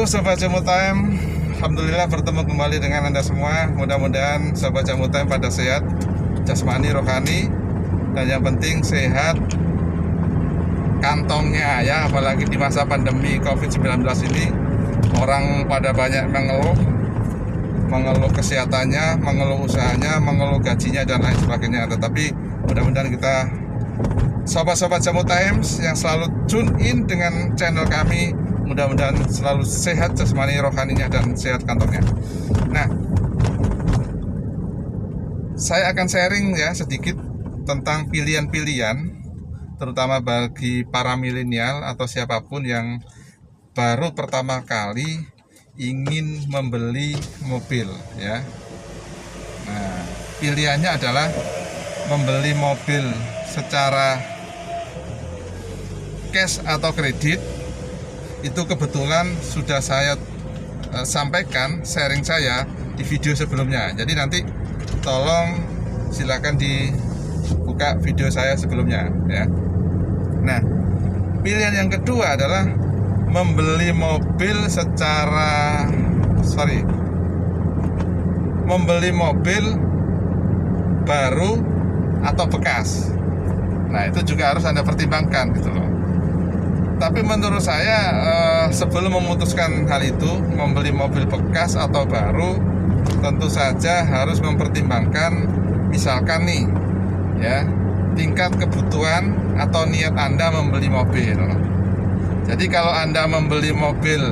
Sobat Jamu Time, alhamdulillah bertemu kembali dengan Anda semua. Mudah-mudahan Sobat Jamu Time pada sehat jasmani, rohani, dan yang penting sehat kantongnya ya. Apalagi di masa pandemi COVID-19 ini, orang pada banyak mengeluh kesehatannya, mengeluh usahanya, mengeluh gajinya, dan lain sebagainya. Tetapi mudah-mudahan kita sobat-sobat Jamu Times yang selalu tune in dengan channel kami, mudah-mudahan selalu sehat jasmani, rohaninya, dan sehat kantongnya. Nah, saya akan sharing ya sedikit tentang pilihan-pilihan, terutama bagi para milenial atau siapapun yang baru pertama kali ingin membeli mobil ya. Nah, pilihannya adalah membeli mobil secara cash atau kredit. Itu kebetulan sudah saya sampaikan sharing saya di video sebelumnya. Jadi nanti tolong silakan dibuka video saya sebelumnya ya. Nah, pilihan yang kedua adalah membeli mobil baru atau bekas. Nah, itu juga harus Anda pertimbangkan gitu loh. Tapi menurut saya sebelum memutuskan hal itu, membeli mobil bekas atau baru, tentu saja harus mempertimbangkan misalkan nih ya, tingkat kebutuhan atau niat Anda membeli mobil. Jadi kalau Anda membeli mobil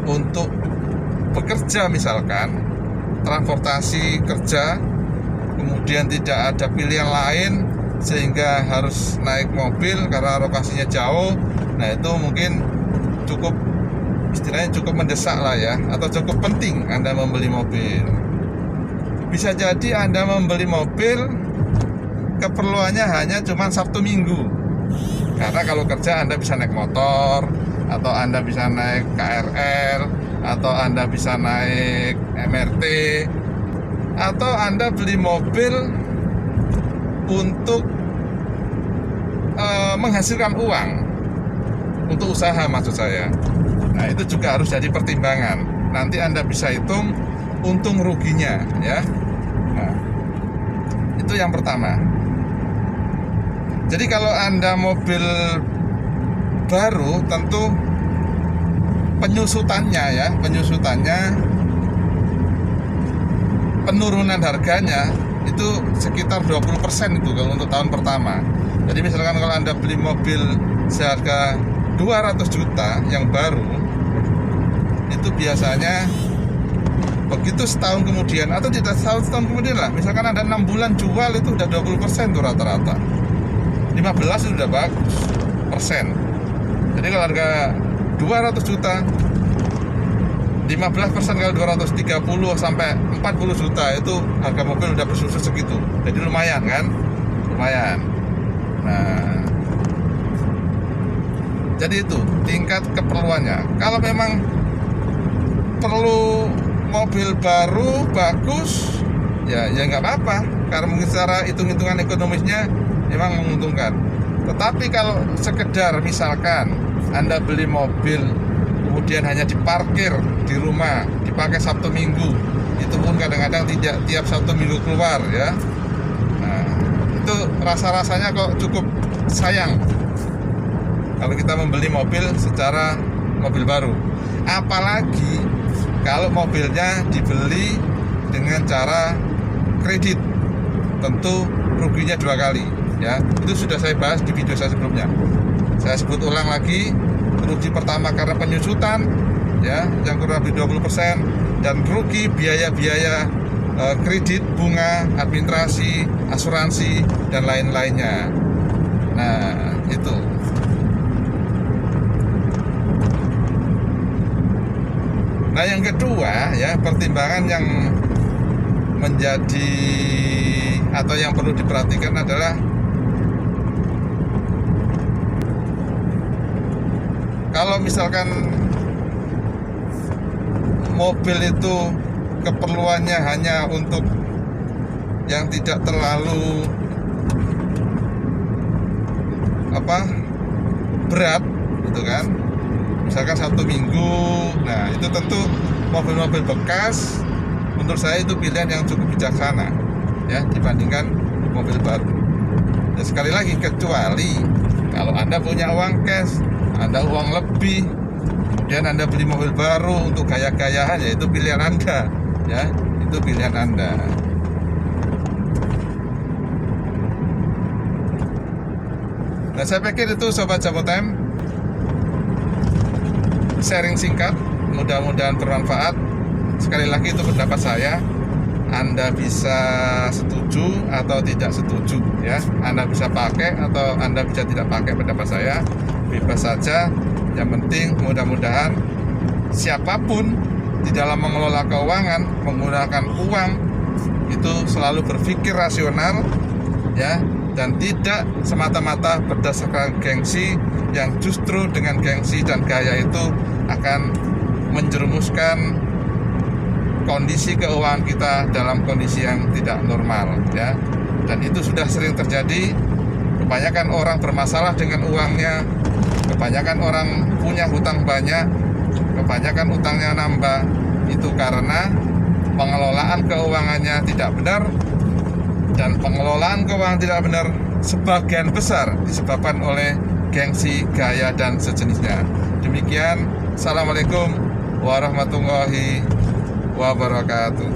untuk bekerja misalkan, transportasi kerja, kemudian tidak ada pilihan lain sehingga harus naik mobil karena lokasinya jauh, nah itu mungkin istilahnya cukup mendesak lah ya, atau cukup penting Anda membeli mobil. Bisa jadi Anda membeli mobil keperluannya hanya cuma Sabtu Minggu, karena kalau kerja Anda bisa naik motor, atau Anda bisa naik KRL, atau Anda bisa naik MRT, atau Anda beli mobil untuk menghasilkan uang untuk usaha maksud saya. Nah, itu juga harus jadi pertimbangan. Nanti Anda bisa hitung untung ruginya ya. Nah, itu yang pertama. Jadi kalau Anda mobil baru, tentu penyusutannya penurunan harganya itu sekitar 20% itu kalau untuk tahun pertama. Jadi misalkan kalau Anda beli mobil seharga 200 juta yang baru, itu biasanya begitu setahun kemudian, atau tidak setahun kemudian lah, misalkan Anda 6 bulan jual, itu udah 20% tuh rata-rata. 15 itu udah bagus persen. Jadi kalau harga 200 juta, 15% kalau 230 sampai 40 juta, itu harga mobil udah bersusun segitu. Jadi lumayan kan? Lumayan. Nah, jadi itu tingkat keperluannya. Kalau memang perlu mobil baru bagus, ya nggak apa-apa, karena mungkin secara hitung-hitungan ekonomisnya memang menguntungkan. Tetapi kalau sekedar misalkan Anda beli mobil kemudian hanya diparkir di rumah, dipakai Sabtu Minggu, itu pun kadang-kadang tidak tiap Sabtu Minggu keluar ya. Nah, itu rasa-rasanya kok cukup sayang kalau kita membeli mobil secara mobil baru. Apalagi kalau mobilnya dibeli dengan cara kredit, tentu ruginya 2 kali ya. Itu sudah saya bahas di video saya sebelumnya. Saya sebut ulang lagi, rugi pertama karena penyusutan ya, yang kurang lebih 20%, dan rugi biaya-biaya kredit, bunga, administrasi, asuransi, dan lain-lainnya. Nah, itu. Nah, yang kedua ya, pertimbangan yang menjadi atau yang perlu diperhatikan adalah kalau misalkan mobil itu keperluannya hanya untuk yang tidak terlalu berat gitu kan. Misalkan 1 minggu. Nah, itu tentu mobil-mobil bekas menurut saya itu pilihan yang cukup bijaksana ya dibandingkan mobil baru. Ya, sekali lagi, kecuali kalau Anda punya uang cash, Anda uang lebih, kemudian Anda beli mobil baru untuk gaya-gayahan, ya itu pilihan Anda ya, itu pilihan Anda. Nah, saya pikir itu Sobat Jambu Time, sharing singkat, mudah-mudahan bermanfaat. Sekali lagi itu pendapat saya, Anda bisa setuju atau tidak setuju ya. Anda bisa pakai atau Anda bisa tidak pakai pendapat saya, bebas saja. Yang penting mudah-mudahan siapapun di dalam mengelola keuangan, menggunakan uang itu selalu berpikir rasional ya, dan tidak semata-mata berdasarkan gengsi, yang justru dengan gengsi dan gaya itu akan menjerumuskan kondisi keuangan kita dalam kondisi yang tidak normal ya. Dan itu sudah sering terjadi. Kebanyakan orang bermasalah dengan uangnya, kebanyakan orang punya hutang banyak, kebanyakan hutangnya nambah. Itu karena pengelolaan keuangannya tidak benar, dan pengelolaan keuangan tidak benar sebagian besar disebabkan oleh gengsi, gaya, dan sejenisnya. Demikian, Assalamualaikum warahmatullahi wabarakatuh.